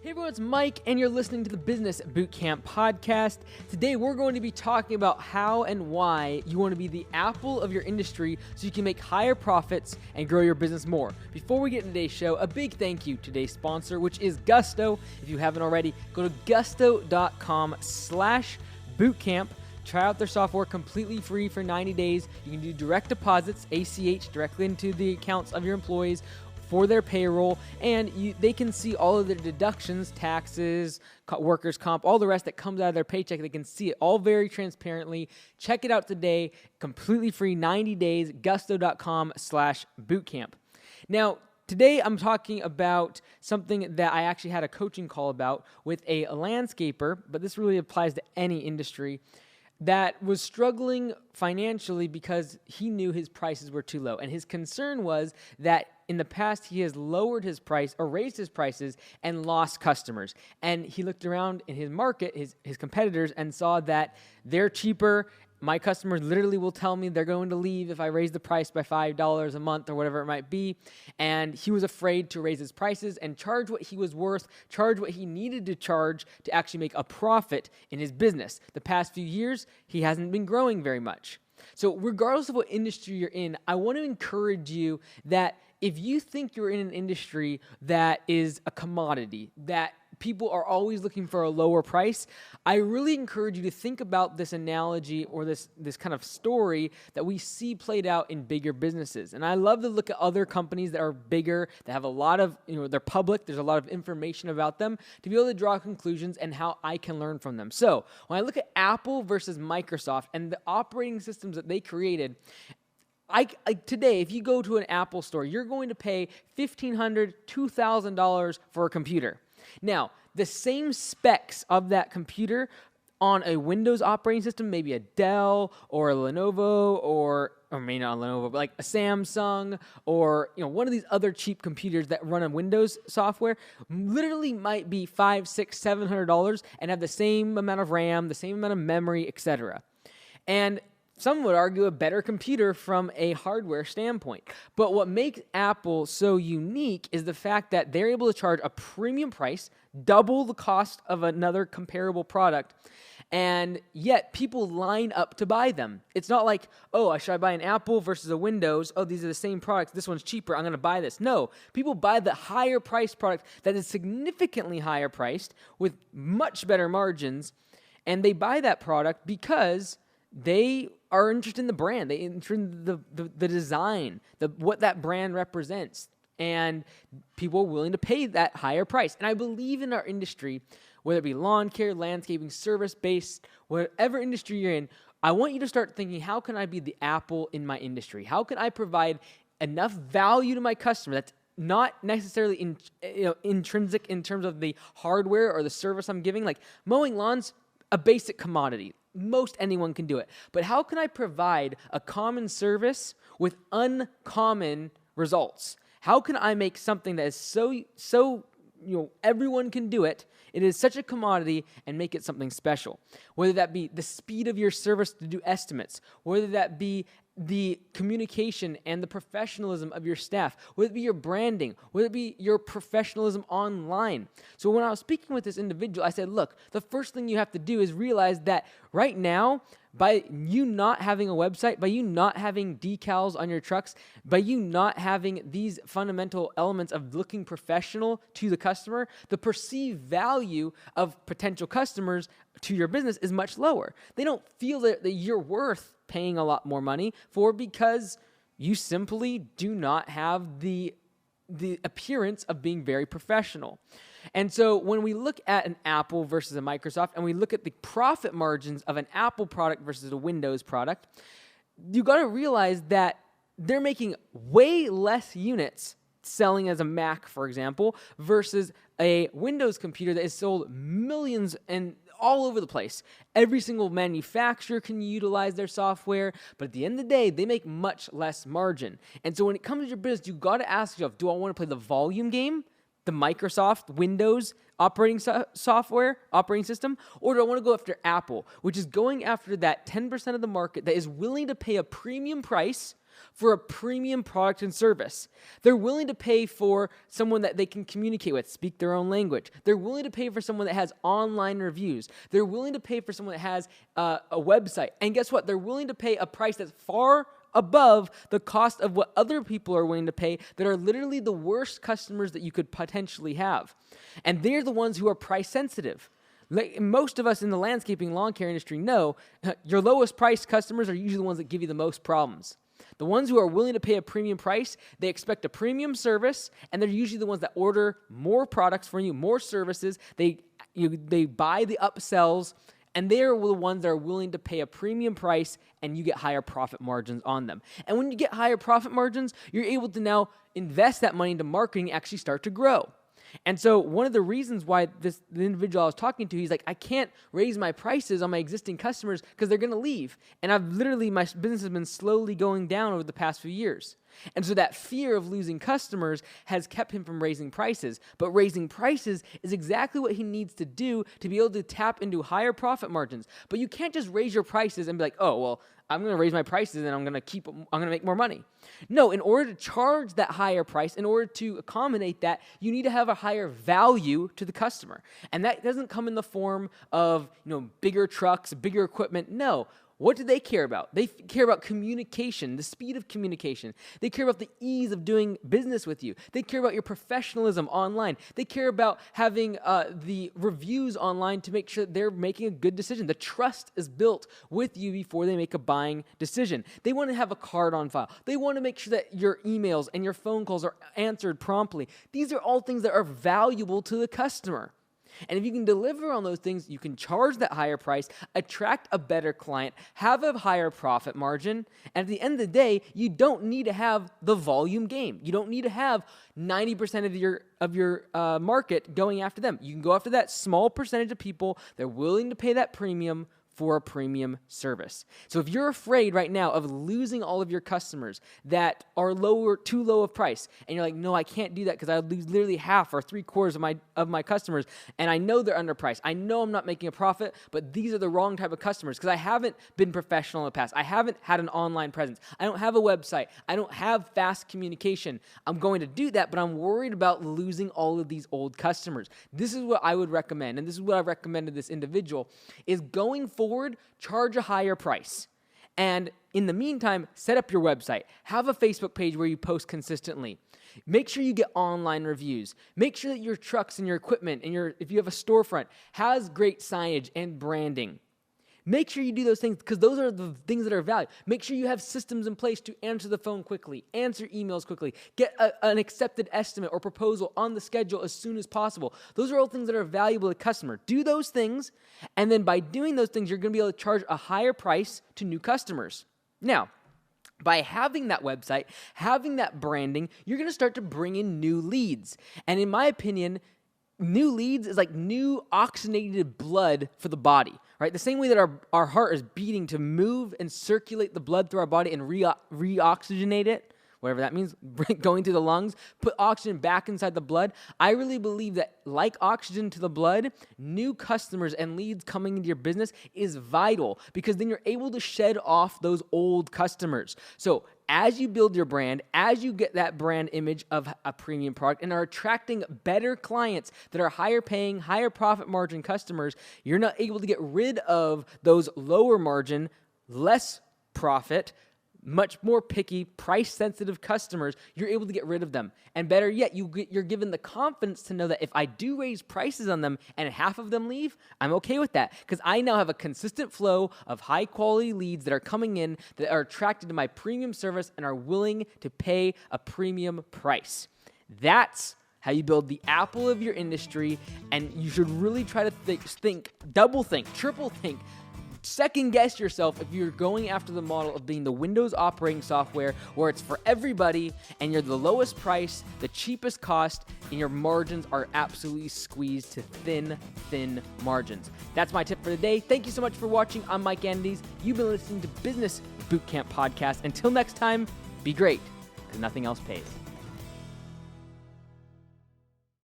Hey everyone, it's Mike, and you're listening to the Business Bootcamp podcast. Today, we're going to be talking about how and why you want to be the Apple of your industry so you can make higher profits and grow your business more. Before we get into today's show, a big thank you to today's sponsor, which is Gusto. If you haven't already, go to gusto.com/bootcamp. Try out their software completely free for 90 days. You can do direct deposits, ACH, directly into the accounts of your employees for their payroll, and they can see all of their deductions, taxes, workers' comp, all the rest that comes out of their paycheck. They can see it all very transparently. Check it out today, completely free, 90 days, gusto.com/bootcamp. Now, today I'm talking about something that I actually had a coaching call about with a landscaper, but this really applies to any industry, that was struggling financially because he knew his prices were too low. And his concern was that in the past, he has lowered his price or raised his prices and lost customers. And he looked around in his market, his competitors, and saw that they're cheaper. My customers literally will tell me they're going to leave if I raise the price by $5 a month or whatever it might be. And he was afraid to raise his prices and charge what he was worth, charge what he needed to charge to actually make a profit in his business. The past few years, he hasn't been growing very much. So regardless of what industry you're in, I want to encourage you that if you think you're in an industry that is a commodity, that people are always looking for a lower price, I really encourage you to think about this analogy or this kind of story that we see played out in bigger businesses. And I love to look at other companies that are bigger, that have a lot of, they're public, there's a lot of information about them, to be able to draw conclusions and how I can learn from them. So when I look at Apple versus Microsoft and the operating systems that they created, today, if you go to an Apple store, you're going to pay $1,500, $2,000 for a computer. Now, the same specs of that computer on a Windows operating system, maybe a Dell or a Lenovo or maybe not a Lenovo, but like a Samsung or one of these other cheap computers that run on Windows software, literally might be $500, $600, $700 and have the same amount of RAM, the same amount of memory, etc. And some would argue a better computer from a hardware standpoint. But what makes Apple so unique is the fact that they're able to charge a premium price, double the cost of another comparable product, and yet people line up to buy them. It's not like, should I buy an Apple versus a Windows? Oh, these are the same products. This one's cheaper. I'm going to buy this. No, people buy the higher priced product that is significantly higher priced with much better margins, and they buy that product because they are interested in the brand. They interested in the design, what that brand represents, and people are willing to pay that higher price. And I believe in our industry, whether it be lawn care, landscaping, service-based, whatever industry you're in, I want you to start thinking, how can I be the Apple in my industry? How can I provide enough value to my customer that's not necessarily intrinsic in terms of the hardware or the service I'm giving? Like mowing lawns, a basic commodity. Most anyone can do it. But how can I provide a common service with uncommon results? How can I make something that is so everyone can do it, it is such a commodity, and make it something special? Whether that be the speed of your service to do estimates, whether that be the communication and the professionalism of your staff, whether it be your branding, whether it be your professionalism online. So when I was speaking with this individual, I said, look, the first thing you have to do is realize that right now, by you not having a website, by you not having decals on your trucks, by you not having these fundamental elements of looking professional to the customer, the perceived value of potential customers to your business is much lower. They don't feel that you're worth paying a lot more money for because you simply do not have the appearance of being very professional. And so when we look at an Apple versus a Microsoft and we look at the profit margins of an Apple product versus a Windows product, you got to realize that they're making way less units selling as a Mac, for example, versus a Windows computer that is sold millions and all over the place. Every single manufacturer can utilize their software, but at the end of the day, they make much less margin. And so when it comes to your business, you got to ask yourself, do I want to play the volume game, the Microsoft Windows operating system, or do I want to go after Apple, which is going after that 10% of the market that is willing to pay a premium price for a premium product and service. They're willing to pay for someone that they can communicate with, speak their own language. They're willing to pay for someone that has online reviews. They're willing to pay for someone that has a website. And guess what? They're willing to pay a price that's far above the cost of what other people are willing to pay that are literally the worst customers that you could potentially have. And they're the ones who are price sensitive. Like most of us in the landscaping lawn care industry know, your lowest priced customers are usually the ones that give you the most problems. The ones who are willing to pay a premium price, they expect a premium service, and they're usually the ones that order more products from you, more services. They buy the upsells, and they're the ones that are willing to pay a premium price, and you get higher profit margins on them. And when you get higher profit margins, you're able to now invest that money into marketing and actually start to grow. And so one of the reasons why the individual I was talking to, he's like, I can't raise my prices on my existing customers because they're going to leave. And my business has been slowly going down over the past few years. And so that fear of losing customers has kept him from raising prices. But raising prices is exactly what he needs to do to be able to tap into higher profit margins. But you can't just raise your prices and be like, oh, well, I'm going to raise my prices and I'm going to make more money. No, in order to charge that higher price, in order to accommodate that, you need to have a higher value to the customer. And that doesn't come in the form of, bigger trucks, bigger equipment. No. What do they care about? They care about communication, the speed of communication. They care about the ease of doing business with you. They care about your professionalism online. They care about having the reviews online to make sure they're making a good decision. The trust is built with you before they make a buying decision. They want to have a card on file. They want to make sure that your emails and your phone calls are answered promptly. These are all things that are valuable to the customer. And if you can deliver on those things, you can charge that higher price, attract a better client, have a higher profit margin, and at the end of the day, you don't need to have the volume game. You don't need to have 90% of your market going after them. You can go after that small percentage of people that are willing to pay that premium for a premium service. So if you're afraid right now of losing all of your customers that are too low of price, and you're like, no, I can't do that because I lose literally half or 3/4 of my customers, and I know they're underpriced. I know I'm not making a profit, but these are the wrong type of customers because I haven't been professional in the past. I haven't had an online presence. I don't have a website. I don't have fast communication. I'm going to do that, but I'm worried about losing all of these old customers. This is what I would recommend, and this is what I recommended this individual, is going forward, charge a higher price. And in the meantime, set up your website. Have a Facebook page where you post consistently. Make sure you get online reviews. Make sure that your trucks and your equipment and if you have a storefront has great signage and branding. Make sure you do those things because those are the things that are valued. Make sure you have systems in place to answer the phone quickly, answer emails quickly, get an accepted estimate or proposal on the schedule as soon as possible. Those are all things that are valuable to the customer. Do those things, and then by doing those things, you're going to be able to charge a higher price to new customers. Now, by having that website, having that branding, you're going to start to bring in new leads. And in my opinion, new leads is like new oxygenated blood for the body, right? The same way that our heart is beating to move and circulate the blood through our body and re-oxygenate it, whatever that means, going to the lungs, put oxygen back inside the blood. I really believe that like oxygen to the blood, new customers and leads coming into your business is vital because then you're able to shed off those old customers. So as you build your brand, as you get that brand image of a premium product and are attracting better clients that are higher paying, higher profit margin customers, you're not able to get rid of those lower margin, less profit, much more picky, price-sensitive customers. You're able to get rid of them. And better yet, you're given the confidence to know that if I do raise prices on them and half of them leave, I'm okay with that because I now have a consistent flow of high-quality leads that are coming in that are attracted to my premium service and are willing to pay a premium price. That's how you build the Apple of your industry, and you should really try to think, double think, triple think, second guess yourself if you're going after the model of being the Windows operating software where it's for everybody and you're the lowest price, the cheapest cost, and your margins are absolutely squeezed to thin margins. That's my tip for the day. Thank you so much for watching. I'm Mike Andes. You've been listening to Business Bootcamp Podcast. Until next time, be great, because nothing else pays.